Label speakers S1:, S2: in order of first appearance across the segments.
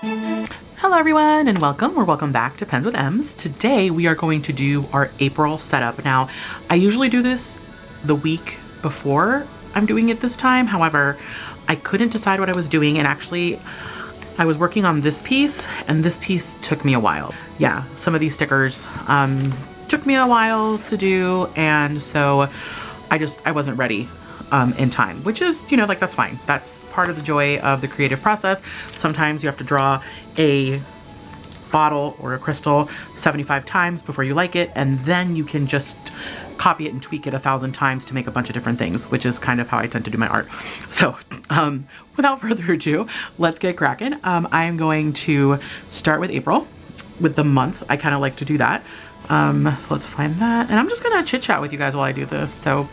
S1: Hello everyone and welcome or welcome back to Pens with M's. Today we are going to do our April setup. Now, I usually do this the week before I'm doing it this time. However, I couldn't decide what I was doing, and actually I was working on this piece and this piece took me a while. Yeah, some of these stickers took me a while to do, and so I wasn't ready in time, which is, you know, like, that's fine. That's part of the joy of the creative process. Sometimes you have to draw a bottle or a crystal 75 times before you like it, and then you can just copy it and tweak it 1,000 times to make a bunch of different things, which is kind of how I tend to do my art. So without further ado, let's get cracking. I'm going to start with April, with the month. I kind of like to do that. So let's find that, and I'm just gonna chit chat with you guys while I do this. So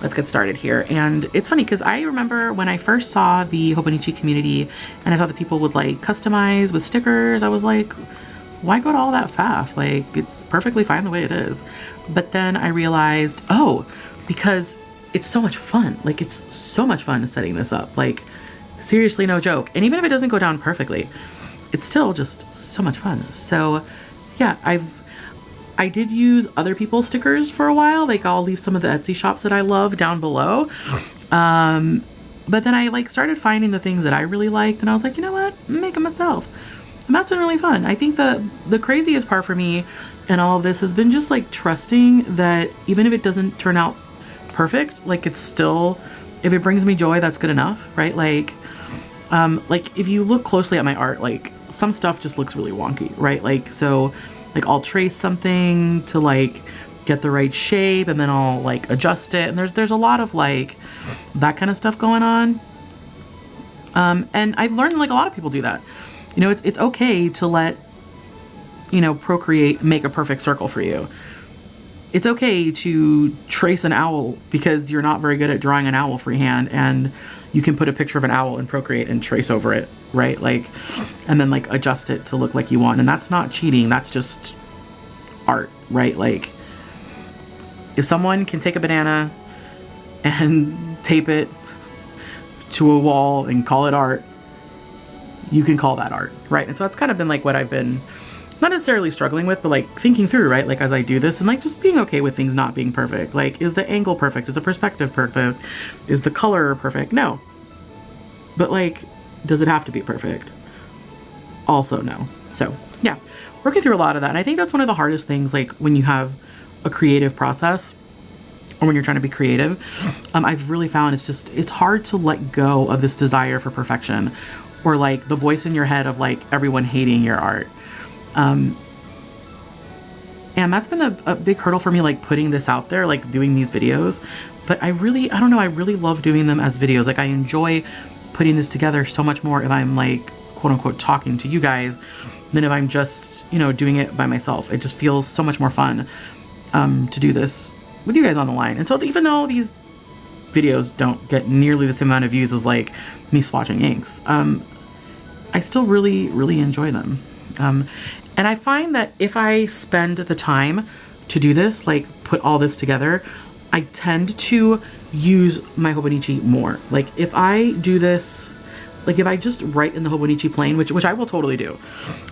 S1: let's get started here. And it's funny because I remember when I first saw the Hobonichi community and I thought that people would like customize with stickers, I was like, why go to all that faff? Like, it's perfectly fine the way it is. But then I realized, oh, because it's so much fun. Like, it's so much fun setting this up. Like, seriously, no joke. And even if it doesn't go down perfectly, it's still just so much fun. So yeah, I did use other people's stickers for a while. Like, I'll leave some of the Etsy shops that I love down below. But then I like started finding the things that I really liked, and I was like, you know what, make them myself. And that's been really fun. I think the craziest part for me in all of this has been just like trusting that even if it doesn't turn out perfect, like, it's still, if it brings me joy, that's good enough, right? Like if you look closely at my art, like, some stuff just looks really wonky, right? Like, so like, I'll trace something to like get the right shape, and then I'll like adjust it, and there's a lot of like that kind of stuff going on. And I've learned like a lot of people do that. You know, it's okay to let, you know, Procreate make a perfect circle for you. It's okay to trace an owl because you're not very good at drawing an owl freehand, and you can put a picture of an owl in Procreate and trace over it, right? Like, and then like adjust it to look like you want. And that's not cheating. That's just art, right? Like, if someone can take a banana and tape it to a wall and call it art, you can call that art, right? And so that's kind of been like what I've been not necessarily struggling with, but like thinking through, right? Like, as I do this, and like just being okay with things not being perfect. Like, is the angle perfect? Is the perspective perfect? Is the color perfect? No. But like, does it have to be perfect? Also no. So yeah, working through a lot of that. And I think that's one of the hardest things, like when you have a creative process or when you're trying to be creative, I've really found it's hard to let go of this desire for perfection, or like the voice in your head of like everyone hating your art. And that's been a big hurdle for me, like putting this out there, like doing these videos. But I don't know, I really love doing them as videos. Like, I enjoy putting this together so much more if I'm like, quote unquote, talking to you guys than if I'm just, you know, doing it by myself. It just feels so much more fun to do this with you guys on the line. And so even though these videos don't get nearly the same amount of views as like me swatching inks, I still really, really enjoy them. And I find that if I spend the time to do this, like put all this together, I tend to use my Hobonichi more. Like, if I do this, like if I just write in the Hobonichi plane, which I will totally do.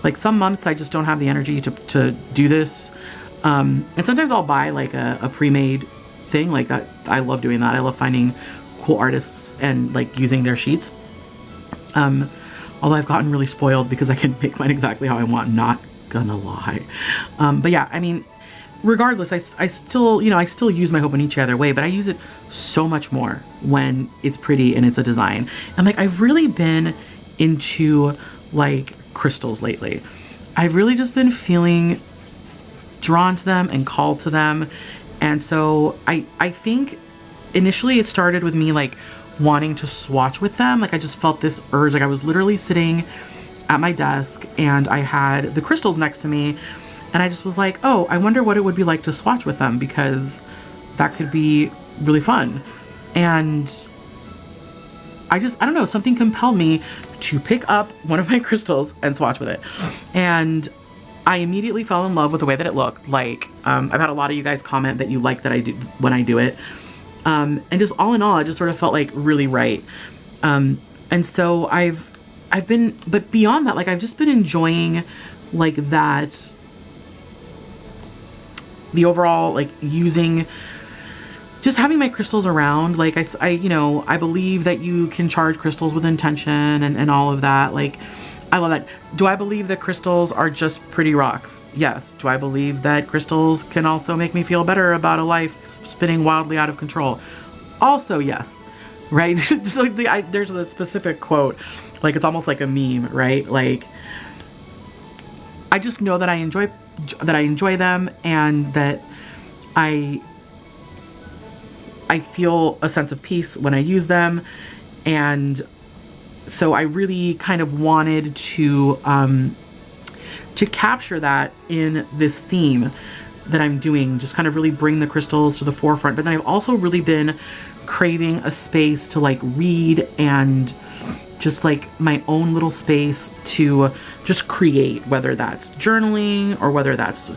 S1: Like, some months I just don't have the energy to do this. And sometimes I'll buy like a pre-made thing like that. I love doing that. I love finding cool artists and like using their sheets. Although I've gotten really spoiled because I can make mine exactly how I want, not gonna lie. But yeah, I mean, regardless, I still, you know, I still use my Hobonichi either way, but I use it so much more when it's pretty and it's a design. And like, I've really been into like crystals lately. I've really just been feeling drawn to them and called to them. And so I think initially it started with me like wanting to swatch with them. Like, I just felt this urge. Like, I was literally sitting at my desk and I had the crystals next to me, and I just was like, oh, I wonder what it would be like to swatch with them, because that could be really fun. And I don't know, something compelled me to pick up one of my crystals and swatch with it. And I immediately fell in love with the way that it looked. Like, I've had a lot of you guys comment that you like that I do when I do it. And just all in all, it just sort of felt like really right. And so I've but beyond that, like I've just been enjoying like that, the overall, like using, just having my crystals around. Like you know, I believe that you can charge crystals with intention and all of that. Like, I love that. Do I believe that crystals are just pretty rocks? Yes. Do I believe that crystals can also make me feel better about a life spinning wildly out of control? Also, yes. Right? So there's a specific quote, like it's almost like a meme, right? Like, I just know that I enjoy them, and that I feel a sense of peace when I use them. And so I really kind of wanted to capture that in this theme that I'm doing, just kind of really bring the crystals to the forefront. But then I've also really been craving a space to like read, and just like my own little space to just create, whether that's journaling or whether that's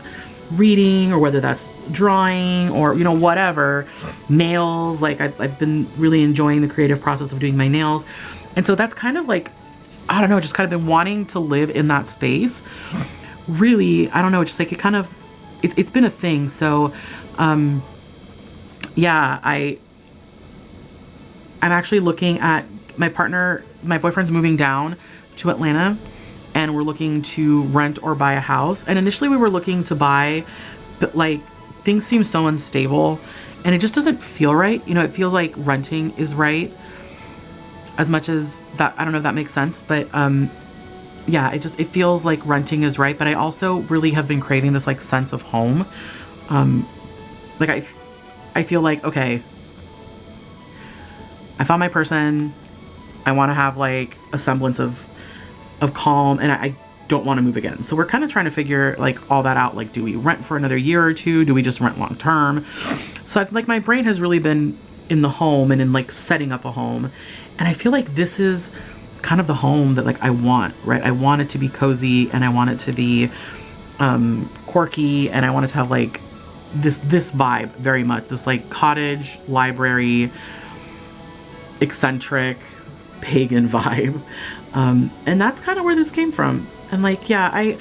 S1: reading or whether that's drawing or, you know, whatever. Nails, like I've been really enjoying the creative process of doing my nails. And so that's kind of like, I don't know, just kind of been wanting to live in that space. Really, I don't know, just like it kind of, it's been a thing. So, yeah, I'm actually looking at my boyfriend's moving down to Atlanta, and we're looking to rent or buy a house. And initially we were looking to buy, but like things seem so unstable and it just doesn't feel right. You know, it feels like renting is right, as much as that, I don't know if that makes sense, but yeah, it feels like renting is right. But I also really have been craving this like sense of home. Like I feel like, okay, I found my person. I want to have like a semblance of calm, and I don't want to move again. So we're kind of trying to figure like all that out. Like, do we rent for another year or two? Do we just rent long term? So I feel like my brain has really been in the home and in like setting up a home. And I feel like this is kind of the home that like I want, right? I want it to be cozy, and I want it to be quirky, and I want it to have like this vibe very much. This like cottage, library, eccentric, pagan vibe. And that's kind of where this came from. And like, yeah, I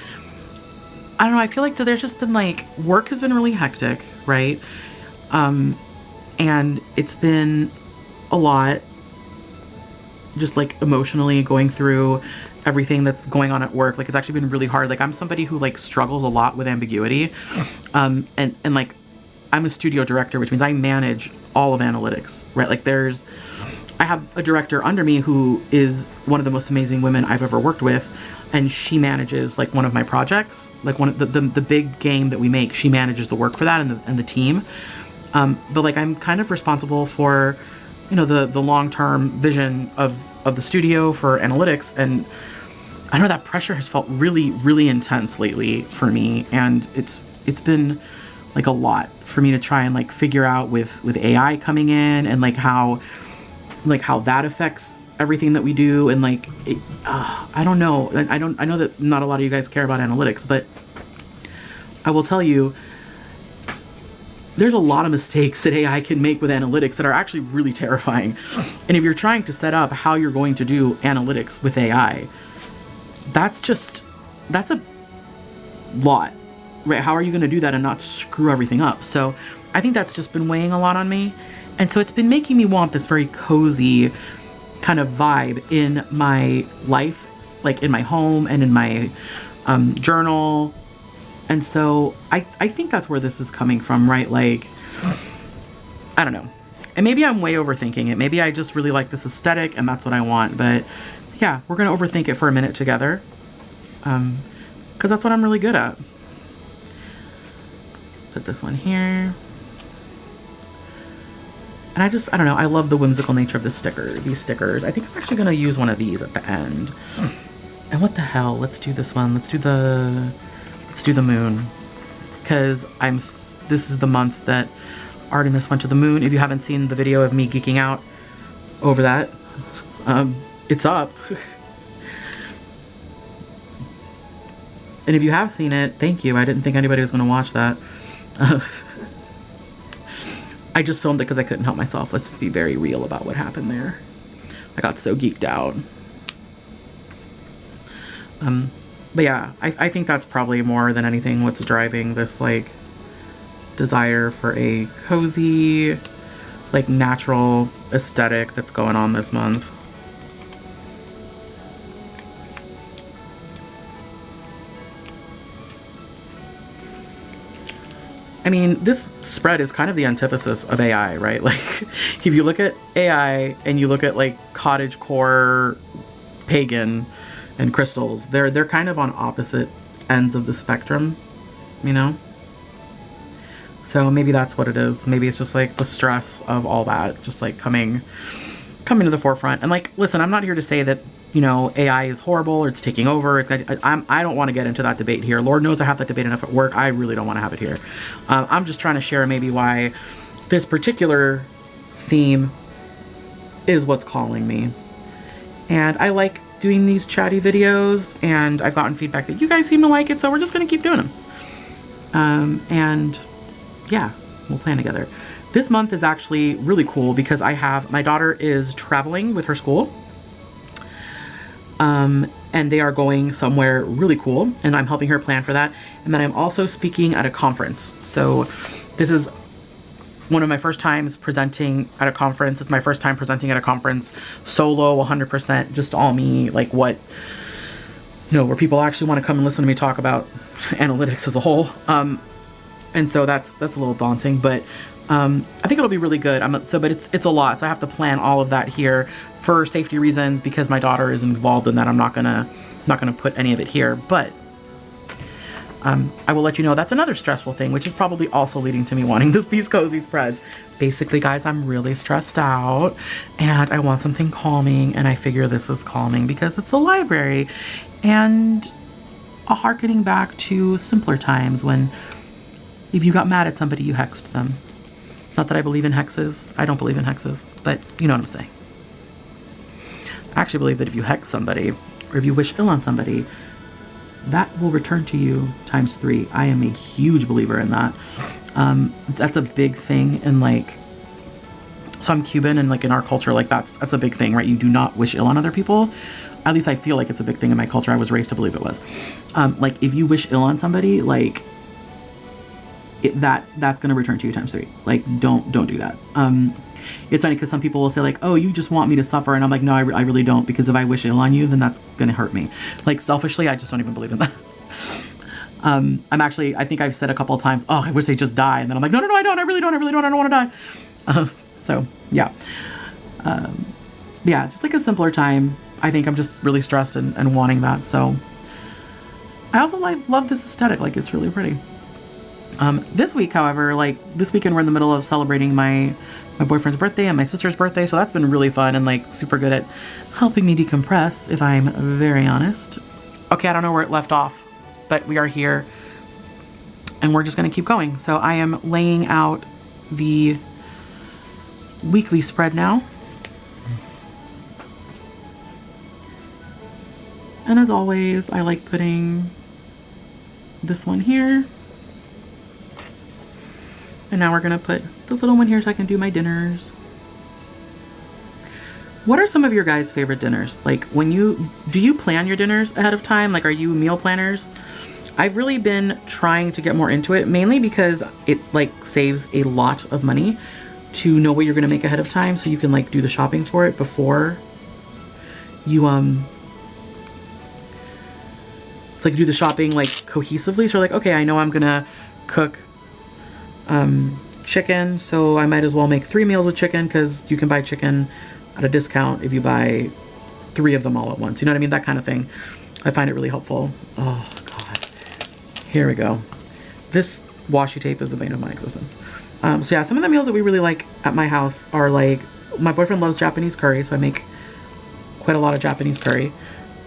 S1: don't know, I feel like there's just been like, work has been really hectic, right? And it's been a lot, just like emotionally going through everything that's going on at work. Like, it's actually been really hard. Like, I'm somebody who like struggles a lot with ambiguity. And like, I'm a studio director, which means I manage all of analytics, right? Like I have a director under me who is one of the most amazing women I've ever worked with, and she manages like one of my projects, like one of the big game that we make. She manages the work for that and the team. But like, I'm kind of responsible for, you know, the long-term vision of the studio for analytics. And I know that pressure has felt really, really intense lately for me. And it's been like a lot for me to try and like figure out with AI coming in, and like how that affects everything that we do. And like, I don't know. I know that not a lot of you guys care about analytics, but I will tell you, there's a lot of mistakes that AI can make with analytics that are actually really terrifying. And if you're trying to set up how you're going to do analytics with AI, that's a lot, right? How are you going to do that and not screw everything up? So I think that's just been weighing a lot on me. And so it's been making me want this very cozy kind of vibe in my life, like in my home and in my journal. And so I think that's where this is coming from, right? Like, I don't know. And maybe I'm way overthinking it. Maybe I just really like this aesthetic and that's what I want. But yeah, we're going to overthink it for a minute together. Because that's what I'm really good at. Put this one here. And I don't know, I love the whimsical nature of these stickers. I think I'm actually gonna use one of these at the end. And what the hell, let's do this one. Let's do the moon. Because this is the month that Artemis went to the moon. If you haven't seen the video of me geeking out over that, it's up. And if you have seen it, thank you. I didn't think anybody was gonna watch that. I just filmed it because I couldn't help myself. Let's just be very real about what happened there. I got so geeked out. But yeah, I think that's probably more than anything what's driving this like desire for a cozy, like natural aesthetic that's going on this month. I mean, this spread is kind of the antithesis of AI, right? Like, if you look at AI and you look at like cottage core, pagan, and crystals, they're kind of on opposite ends of the spectrum, you know? So maybe that's what it is. Maybe it's just like the stress of all that, just like coming to the forefront. And like, listen, I'm not here to say that, you know, AI is horrible or it's taking over. I don't want to get into that debate here. Lord knows I have that debate enough at work. I really don't want to have it here. I'm just trying to share maybe why this particular theme is what's calling me. And I like doing these chatty videos, and I've gotten feedback that you guys seem to like it, so we're just going to keep doing them. And yeah, we'll plan together. This month is actually really cool because my daughter is traveling with her school. And they are going somewhere really cool, and I'm helping her plan for that. And then I'm also speaking at a conference. So this is one of my first times presenting at a conference. It's my first time presenting at a conference solo, 100%, just all me, like what, you know, where people actually want to come and listen to me talk about analytics as a whole. And so that's a little daunting, but I think it'll be really good. But it's a lot. So I have to plan all of that here for safety reasons because my daughter is involved in that. I'm not gonna put any of it here, but I will let you know that's another stressful thing, which is probably also leading to me wanting these cozy spreads. Basically, guys, I'm really stressed out and I want something calming, and I figure this is calming because it's the library and a harkening back to simpler times when if you got mad at somebody, you hexed them. Not that I believe in hexes. I don't believe in hexes, but you know what I'm saying. I actually believe that if you hex somebody or if you wish ill on somebody, that will return to you times 3. I am a huge believer in that. That's a big thing. And like, so I'm Cuban, and like in our culture, like that's a big thing, right? You do not wish ill on other people. At least I feel like it's a big thing in my culture. I was raised to believe it was. Like if you wish ill on somebody, like that's going to return to you times 3. Like don't do that. It's funny because some people will say like, oh, you just want me to suffer. And I'm like, no, I really don't, because if I wish ill on you, then that's going to hurt me. Like selfishly, I just don't even believe in that. I think I've said a couple of times, oh, I wish they just die. And then I'm like, no, I don't. I really don't. I don't want to die. So yeah. Yeah, just like a simpler time. I think I'm just really stressed and wanting that. So I also love this aesthetic. Like it's really pretty. This week, however, like this weekend, we're in the middle of celebrating my boyfriend's birthday and my sister's birthday. So that's been really fun and like super good at helping me decompress, if I'm very honest. Okay, I don't know where it left off, but we are here and we're just going to keep going. So I am laying out the weekly spread now. And as always, I like putting this one here. And now we're gonna put this little one here so I can do my dinners. What are some of your guys' favorite dinners? Like do you plan your dinners ahead of time? Like are you meal planners? I've really been trying to get more into it, mainly because it like saves a lot of money to know what you're gonna make ahead of time, so you can like do the shopping for it before you it's like do the shopping like cohesively. So like, okay, I know I'm gonna cook chicken, so I might as well make 3 meals with chicken, because you can buy chicken at a discount if you buy 3 of them all at once. You know what I mean? That kind of thing. I find it really helpful. Oh God. Here we go. This washi tape is the bane of my existence. So yeah, some of the meals that we really like at my house are like, my boyfriend loves Japanese curry, so I make quite a lot of Japanese curry.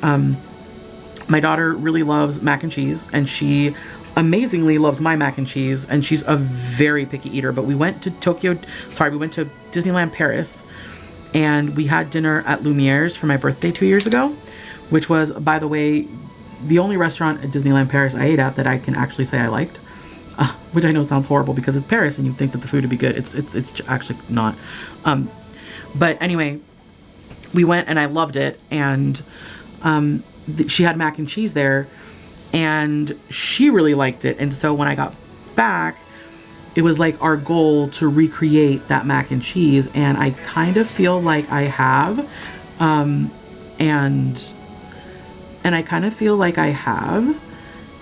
S1: My daughter really loves mac and cheese, and she amazingly loves my mac and cheese, and she's a very picky eater. But we went to Disneyland Paris, and we had dinner at Lumiere's for my birthday 2 years ago, which was, by the way, the only restaurant at Disneyland Paris I ate at that I can actually say I liked, which I know sounds horrible because it's Paris and you'd think that the food would be good. It's actually not. But anyway, we went and I loved it, and she had mac and cheese there, and she really liked it. And so when I got back, it was like our goal to recreate that mac and cheese, and I kind of feel like I have, and I kind of feel like I have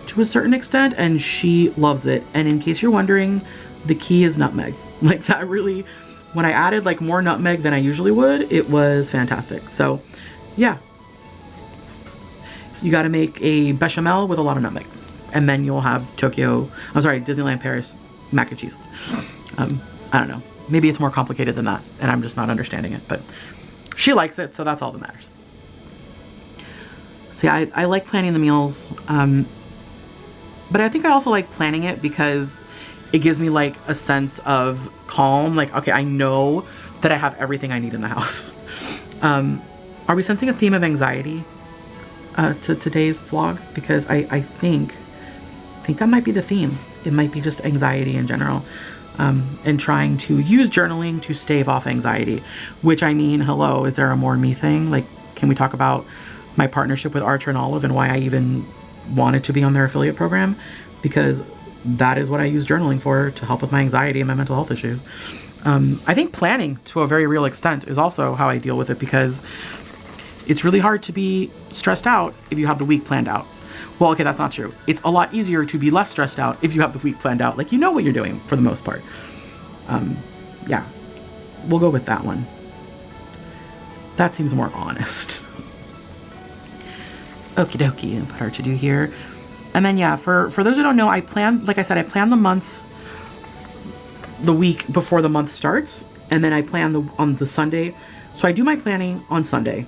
S1: to a certain extent, and she loves it. And in case you're wondering, the key is nutmeg. Like that really, when I added like more nutmeg than I usually would, it was fantastic. So yeah, you got to make a bechamel with a lot of nutmeg, and then you'll have Disneyland Paris mac and cheese. I don't know. Maybe it's more complicated than that, and I'm just not understanding it, but she likes it, so that's all that matters. So yeah, I like planning the meals, but I think I also like planning it because it gives me like a sense of calm. Like, okay, I know that I have everything I need in the house. Are we sensing a theme of anxiety to today's vlog? Because I think that might be the theme. It might be just anxiety in general, and trying to use journaling to stave off anxiety, which, I mean, hello, is there a more me thing? Like, can we talk about my partnership with Archer and Olive and why I even wanted to be on their affiliate program? Because that is what I use journaling for, to help with my anxiety and my mental health issues. I think planning to a very real extent is also how I deal with it, because it's really hard to be stressed out if you have the week planned out. Well, okay, that's not true. It's a lot easier to be less stressed out if you have the week planned out. Like, you know what you're doing for the most part. Yeah, we'll go with that one. That seems more honest. Okie dokie, and put our to-do here. And then, yeah, for those who don't know, I plan the week before the month starts, and then I plan on the Sunday. So I do my planning on Sunday.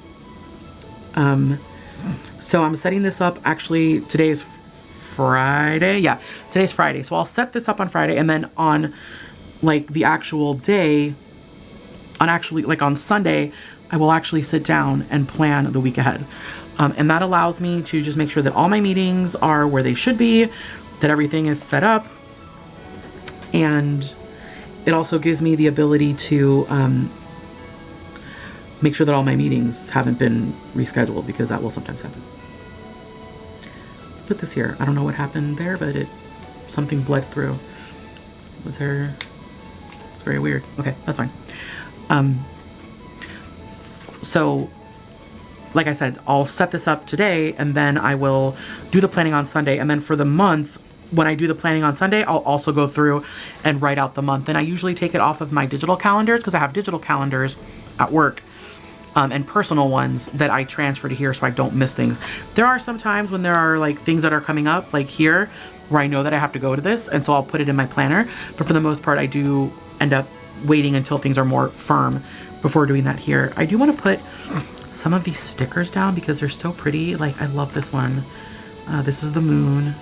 S1: So I'm setting this up, actually, today is Friday. Yeah, today's Friday. So I'll set this up on Friday, and then on like the actual day, on Sunday, I will actually sit down and plan the week ahead. And that allows me to just make sure that all my meetings are where they should be, that everything is set up. And it also gives me the ability to make sure that all my meetings haven't been rescheduled, because that will sometimes happen. Let's put this here. I don't know what happened there, but something bled through. It's very weird. Okay, that's fine. So like I said, I'll set this up today, and then I will do the planning on Sunday. And then for the month, when I do the planning on Sunday, I'll also go through and write out the month. And I usually take it off of my digital calendars, because I have digital calendars at work, and personal ones that I transfer to here so I don't miss things. There are some times when there are like things that are coming up, like here, where I know that I have to go to this, and so I'll put it in my planner. But for the most part, I do end up waiting until things are more firm before doing that here. I do want to put some of these stickers down because they're so pretty. Like, I love this one. This is the moon.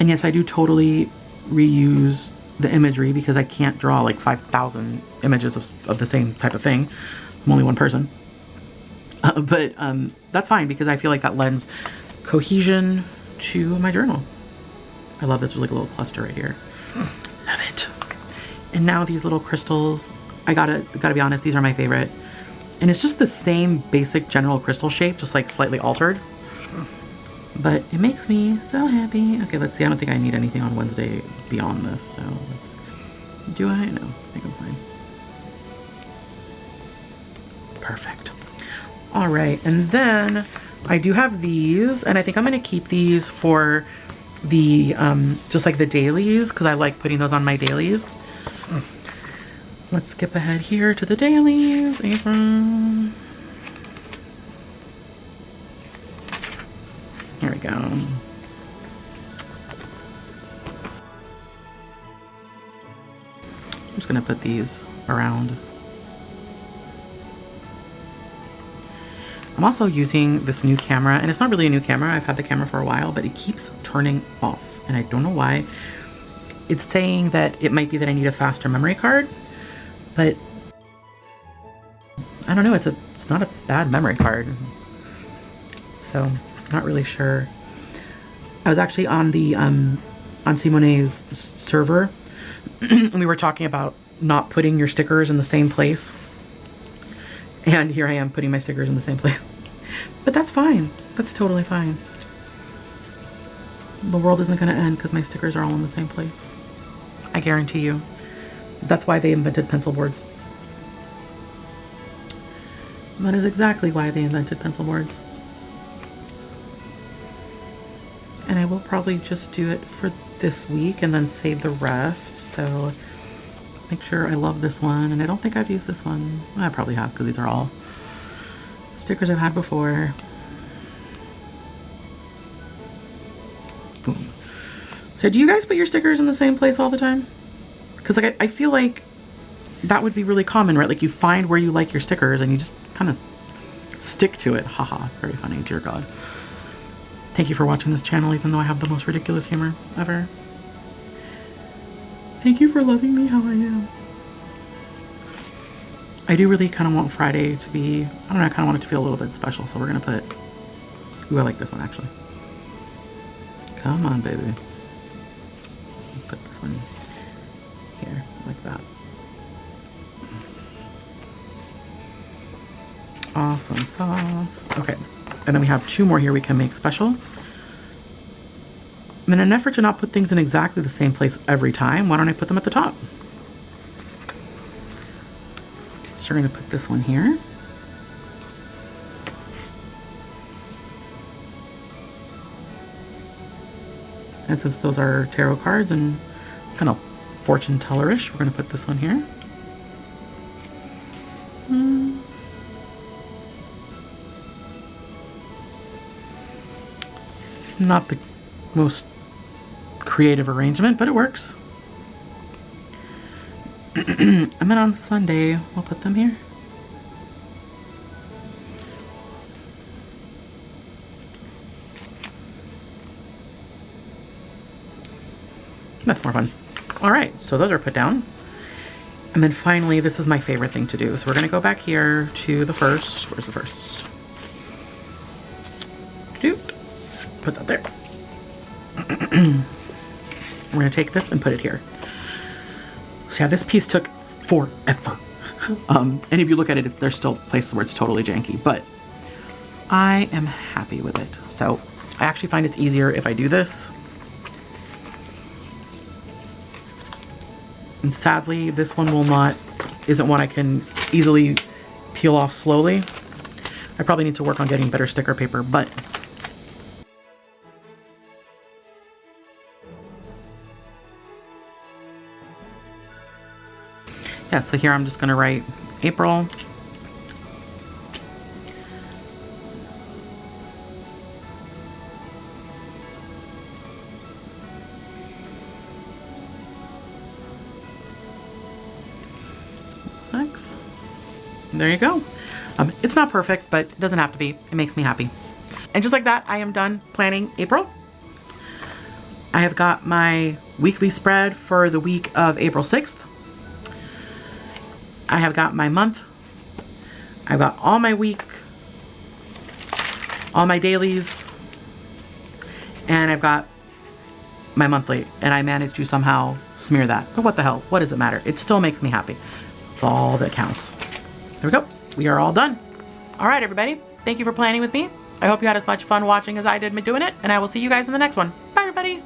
S1: And yes, I do totally reuse the imagery because I can't draw like 5,000 images of the same type of thing. I'm only one person. But that's fine, because I feel like that lends cohesion to my journal. I love this really little cluster right here. Love it. And now these little crystals, I gotta be honest, these are my favorite. And it's just the same basic general crystal shape, just like slightly altered. But it makes me so happy. Okay, let's see. I don't think I need anything on Wednesday beyond this. So let's, do I? No, I think I'm fine. Perfect. All right, and then I do have these, and I think I'm gonna keep these for the, just like the dailies, because I like putting those on my dailies. Let's skip ahead here to the dailies. April. Here we go. I'm just gonna put these around. I'm also using this new camera, and it's not really a new camera. I've had the camera for a while, but it keeps turning off, and I don't know why. It's saying that it might be that I need a faster memory card, but I don't know. It's not a bad memory card, so not really sure. I was actually on the on Simone's server and we were talking about not putting your stickers in the same place. And here I am putting my stickers in the same place. But that's fine. That's totally fine. The world isn't going to end because my stickers are all in the same place. I guarantee you. That's why they invented pencil boards. That is exactly why they invented pencil boards. And I will probably just do it for this week and then save the rest. So make sure I love this one. And I don't think I've used this one. I probably have because these are all stickers I've had before. Boom. So do you guys put your stickers in the same place all the time? Because like I feel like that would be really common, right? Like you find where you like your stickers and you just kind of stick to it. Haha, very funny, dear God. Thank you for watching this channel, even though I have the most ridiculous humor ever. Thank you for loving me how I am. I do really kind of want Friday to be, I don't know, I kind of want it to feel a little bit special. So we're going to put, ooh, I like this one actually. Come on, baby. Put this one here, like that. Awesome sauce. Okay, and then we have 2 more here we can make special. And in an effort to not put things in exactly the same place every time, why don't I put them at the top? So we're going to put this one here. And since those are tarot cards and kind of fortune teller-ish, we're going to put this one here. Not the most creative arrangement, but it works. And then on Sunday, we'll put them here. That's more fun. All right, so those are put down. And then finally, this is my favorite thing to do. So we're gonna go back here to the first. Where's the first? Put that there. We're gonna take this and put it here. So yeah, this piece took forever. And if you look at it, there's still places where it's totally janky, but I am happy with it. So I actually find it's easier if I do this. And sadly, this one isn't one I can easily peel off slowly. I probably need to work on getting better sticker paper, but yeah, so here I'm just gonna write April. Thanks. There you go. It's not perfect, but it doesn't have to be. It makes me happy. And just like that, I am done planning April. I have got my weekly spread for the week of April 6th. I have got my month. I've got all my week, all my dailies, and I've got my monthly, and I managed to somehow smear that. But what the hell? What does it matter? It still makes me happy. It's all that counts. There we go. We are all done. All right, everybody. Thank you for planning with me. I hope you had as much fun watching as I did me doing it, and I will see you guys in the next one. Bye, everybody.